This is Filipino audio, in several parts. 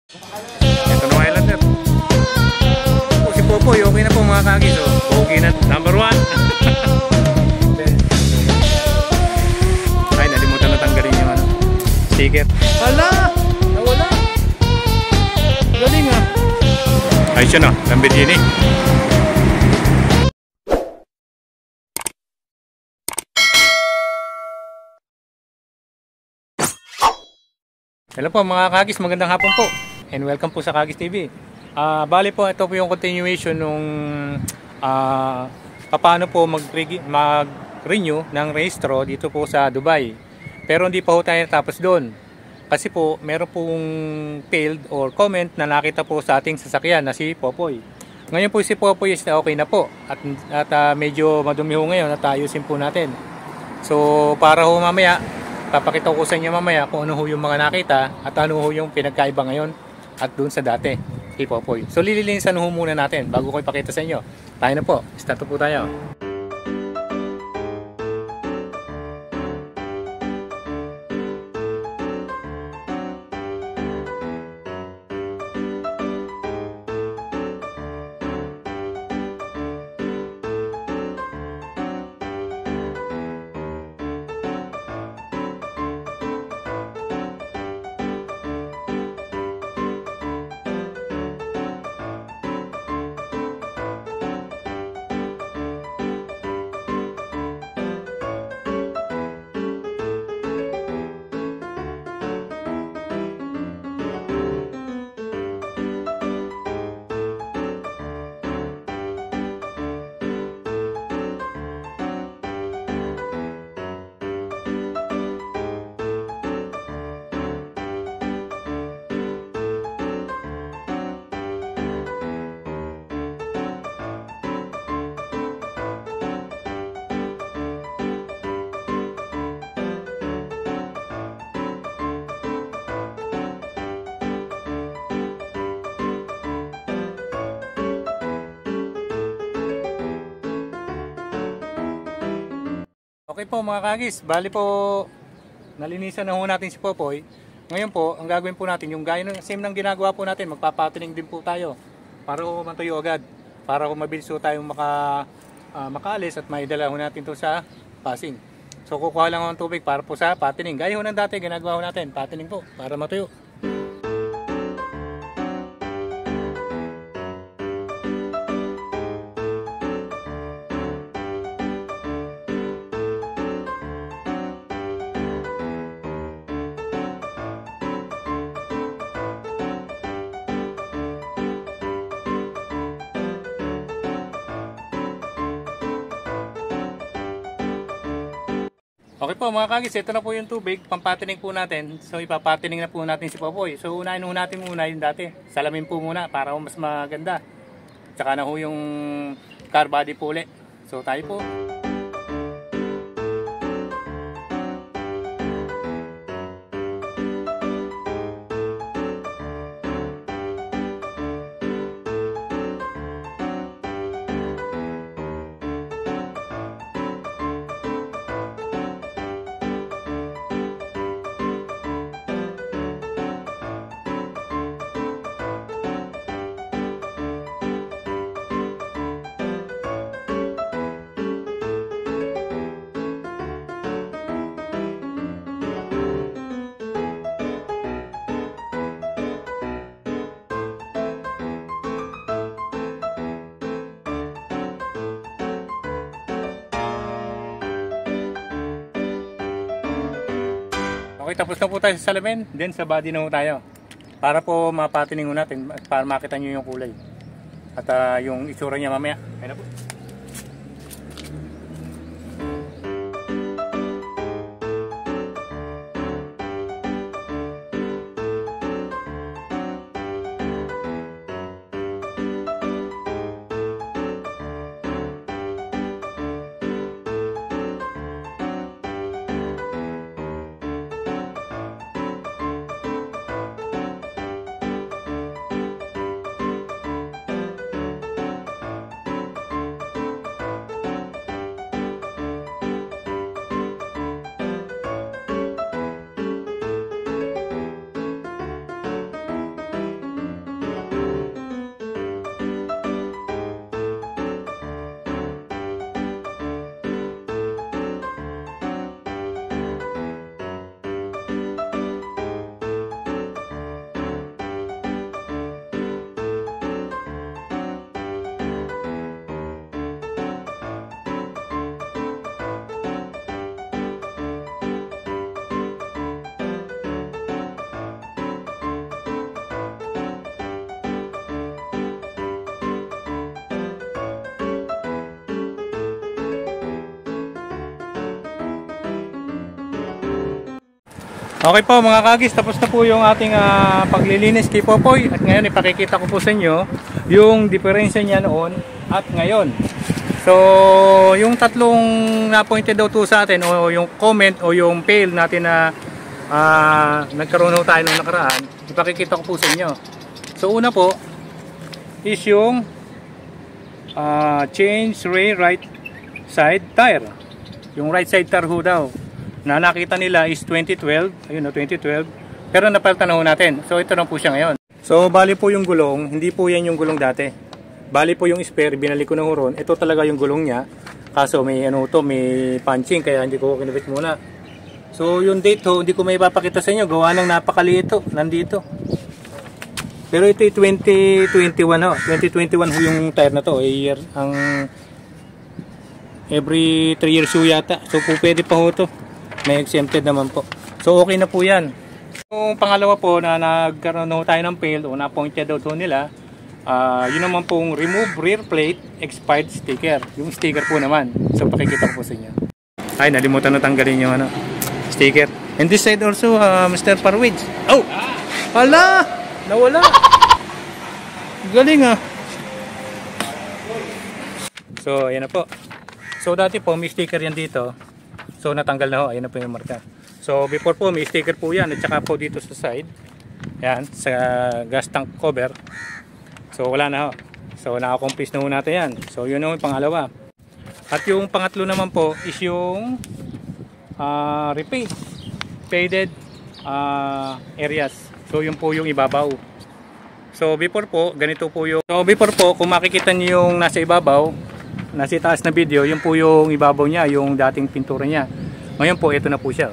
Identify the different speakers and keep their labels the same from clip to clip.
Speaker 1: Ito na mga sir. O, si Popoy, okay na po mga kagis. So, okay na. Number 1. Ay, nalimutan na tanggalin yung ano, sticker. Hala! Nawala! Galing ah. Ay, siya na. Lamborghini. Hello po mga kagis, magandang hapon po. And welcome po sa Kagis TV. Bali po, ito po yung continuation nung paano po mag-renew ng rehistro dito po sa Dubai. Pero hindi pa po tayo tapos doon. Kasi po, meron pong failed or comment na nakita po sa ating sasakyan na si Popoy. Ngayon po si Popoy is okay na po. At medyo madumi ho ngayon at ayusin po natin. So para ho mamaya, papakita ko sa inyo mamaya kung ano ho yung mga nakita at ano ho yung pinagkaiba ngayon at doon sa dati kay Popoy. So lilinisan ho muna natin bago ko ipakita sa inyo. Tayo na po, start po tayo. Okay po mga kagis, bali po nalinisan na ho natin si Popoy. Ngayon po, ang gagawin po natin, yung gaya ng same ng ginagawa po natin, magpapatining din po tayo para ho matuyo agad, para ho mabilis ho tayong makaalis at maidala ho natin to sa passing. So kukuha lang ho ng tubig para po sa patining. Gaya ho ng dati, ginagawa ho natin, patining po para matuyo. Okay po mga kagis, ito na po yung tubig, pampatining po natin. So ipapatining na po natin si Popoy. So unahin ho natin muna yung dati. Salamin po muna para mas maganda. Tsaka na ho yung car body po ulit. So tayo po. Okay, tapos na po tayo sa salamin, then sa body na po tayo. Para po mapatining natin, para makita nyo yung kulay. At yung itsura niya mamaya. Ayun na po. Okay po mga kagis, tapos na po yung ating paglilinis kay Popoy. At ngayon ipakikita ko po sa inyo yung diferensya niya noon at ngayon. So yung tatlong na-pointed out to sa atin, o yung comment o yung fail natin na nagkaroon ho tayo nung nakaraan, ipakikita ko po sa inyo. So una po is yung change rear right side tire. Yung right side tire ho daw na nakita nila is 2012, ayun o 2012, pero napalitan na ho natin. So ito na po siya ngayon. So bali po yung gulong, hindi po yan yung gulong dati. Bali po yung spare, binalik ko na ho ron. Ito talaga yung gulong niya. Kaso may ano to, may punching, kaya hindi ko kinabit muna. So yung date ho, hindi ko may ipapakita sa inyo, gawa ng napakaliit ho, nandito. Pero ito ay 2021 ho, 2021 ho yung tire na to. Year, ang every 3 years ho yata. So po pwede pa ho to. May exempted naman po. So okay na po yan. Yung pangalawa po na nagkaroon ho tayo ng fail o na-pointed out ho nila, yun naman pong remove rear plate expired sticker. Yung sticker po naman. So pakikita ko po sa inyo. Ay, nalimutan na tanggalin yung ano, sticker. And this side also, Mr. Parwidge. Oh! Hala! Nawala! Galing ah! So, ayan na po. So dati po may sticker yan dito. So natanggal na ho, ayan na po yung marka. So before po may sticker po yan, at saka po dito sa side, yan, sa gas tank cover. So wala na ho. So nakakomplete na ho natin yan. So yun yung pangalawa. At yung pangatlo naman po is yung repaint faded areas. So yun po yung ibabaw. So before po, ganito po yung, so before po, kung makikita niyo yung nasa ibabaw, nasa taas na video, yun po yung ibabaw niya, yung dating pintura niya. Ngayon po, ito na po siya.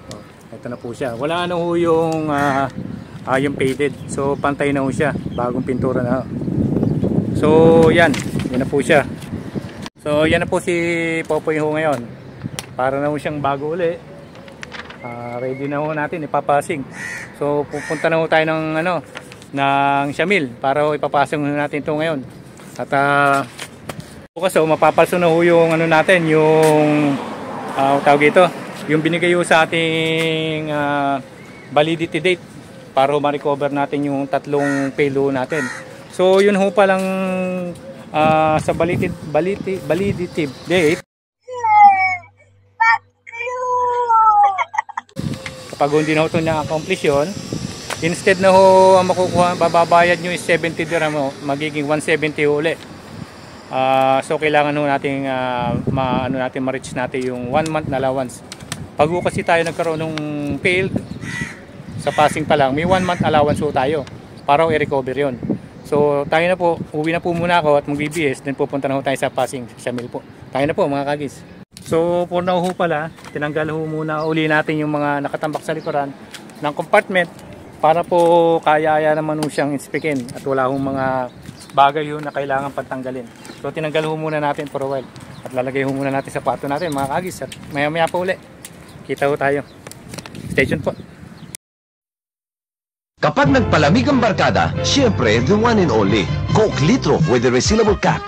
Speaker 1: Oh, ito na po siya. Wala na ho yung yung faded. So pantay na ho siya, bagong pintura na ho. So yan, yan na po siya. So yan na po si Popoy ho ngayon. Para na ho siyang bago uli. Ready na ho natin, ipapasing. So pupunta na ho tayo ng ano, ng Shamil para ho ipapasing natin ito ngayon. At bukas ho, mapapalso na ho yung ano natin, yung tawag ito, yung binigay ho sa ating validity date para ho ma-recover natin yung tatlong payload natin. So yun ho palang sa validity date, kapag hindi na ho ito na-accomplish yun, instead na ho ang makukuha, bababayad nyo is 70 dirham ho, magiging 170 uli. So kailangan ho nating ma-reach natin yung 1 month na allowance. Pag kasi tayo nagkaroon ng failed sa passing pa lang, may 1 month allowance ho tayo para i-recover yon. So tayo na po, uwi na po muna ako at mag-BBS, then pupunta na ho tayo sa passing sa Shamil po. Tayo na po mga kagis. So for now ho pala, tinanggal ho muna uli natin yung mga nakatambak sa likuran ng compartment para po kaya naman ho siyang inspekin at wala hong mga bagay yun na kailangan pantanggalin. So tinanggal ho muna natin for a while at lalagay ho muna natin sa pato natin mga kagis at maya maya pa uli kita ho tayo. Stay tuned po.
Speaker 2: Kapag nagpalamig ang barkada, syempre the one and only Coke Litro with the resealable cap.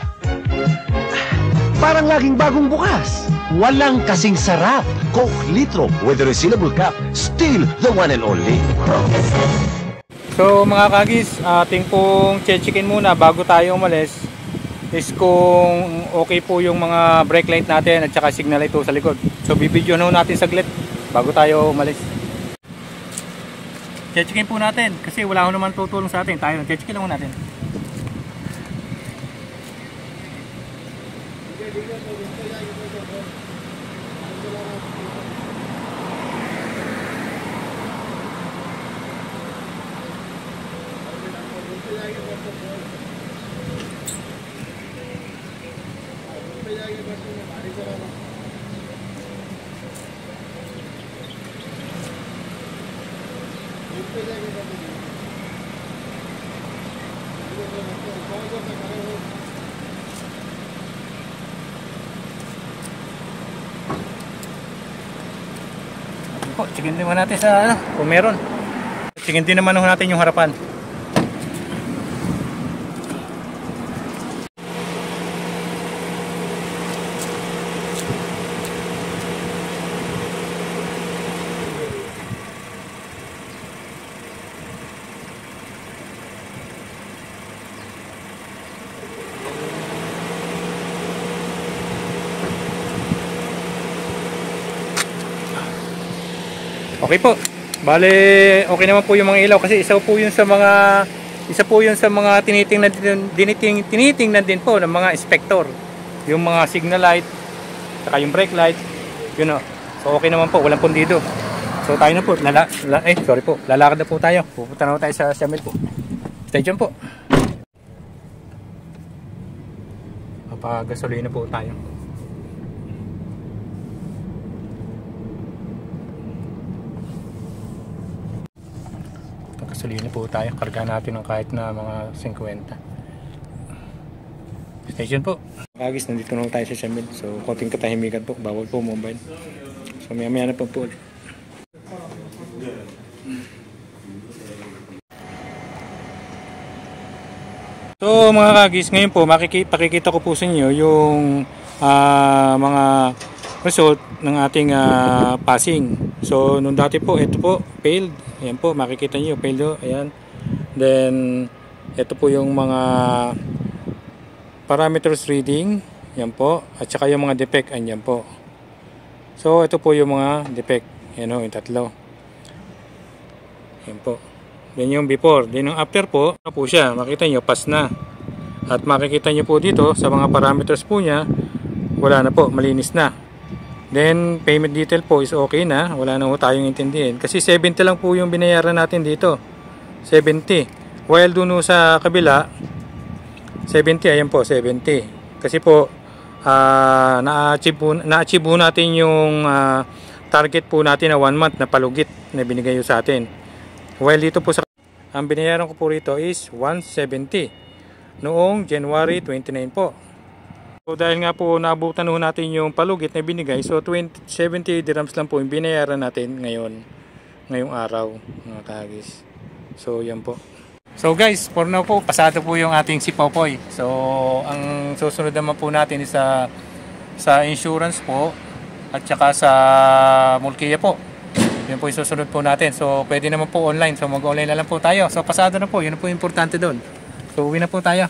Speaker 2: Parang laging bagong bukas. Walang kasing sarap. Coke Litro with the resealable cap. Still the one and only.
Speaker 1: So mga kagis, ating pong checkin muna bago tayo umalis is kung okay po yung mga brake light natin at saka signal light sa likod. So bibidyo na natin saglit bago tayo umalis. Checkin po natin kasi wala ko naman tutulong sa atin. Tayo, checkin lang natin. Checkin din naman natin sa ano, kung meron. Checkin din naman natin yung harapan. Okay po. Bale, okay naman po yung mga ilaw kasi isa po yun sa mga tinitingnan din po ng mga inspector. Yung mga signal light, saka yung brake light, yun o. So okay naman po, walang pundido. So tayo na po, lalakad na po tayo. Pupunta na po tayo sa Siamel po. Stay tuned po. Papagasolina po tayo. Pagkasolina po tayo. Karga natin ng kahit na mga 50. Stay tuned po. Kagis, nandito na tayo sa Siamel. So konting katahimikan po. Bawal po mobile. So maya na po po. So mga kagis, ngayon po pakikita ko po sa inyo yung mga result ng ating passing. So nung dati po, ito po, failed. Ayan po, makikita nyo, failed o. Ayan. Then, ito po yung mga parameters reading. Ayan po. At saka yung mga defect, ayan po. So ito po yung mga defect. Ayan o, yung tatlo. Ayan po. Then yung before, then yung after po, ano po siya, makita nyo, pass na. At makikita nyo po dito, sa mga parameters po niya, wala na po, malinis na. Then, payment detail po is okay na, wala na po tayong intindihin. Kasi 70 lang po yung binayaran natin dito. 70. While dun sa kabila, 70, ayan po, 70. Kasi po, na-achieve po natin yung target po natin na 1 month na palugit na binigay sa atin. While dito po sa ang binayaran ko po rito is 170 noong January 29 po. So dahil nga po naabutan ho natin yung palugit na binigay, so 70 dirhams lang po yung binayaran natin ngayong araw mga kagis. So yan po. So guys, for now po pasado po yung ating si Popoy. So ang susunod naman po natin is sa insurance po at saka sa Mulkiya po. Yun po yung susunod po natin. So, pwede naman po online. So, mag-online na lang po tayo. So, pasado na po. Yun na po importante doon. So, uwi na po tayo.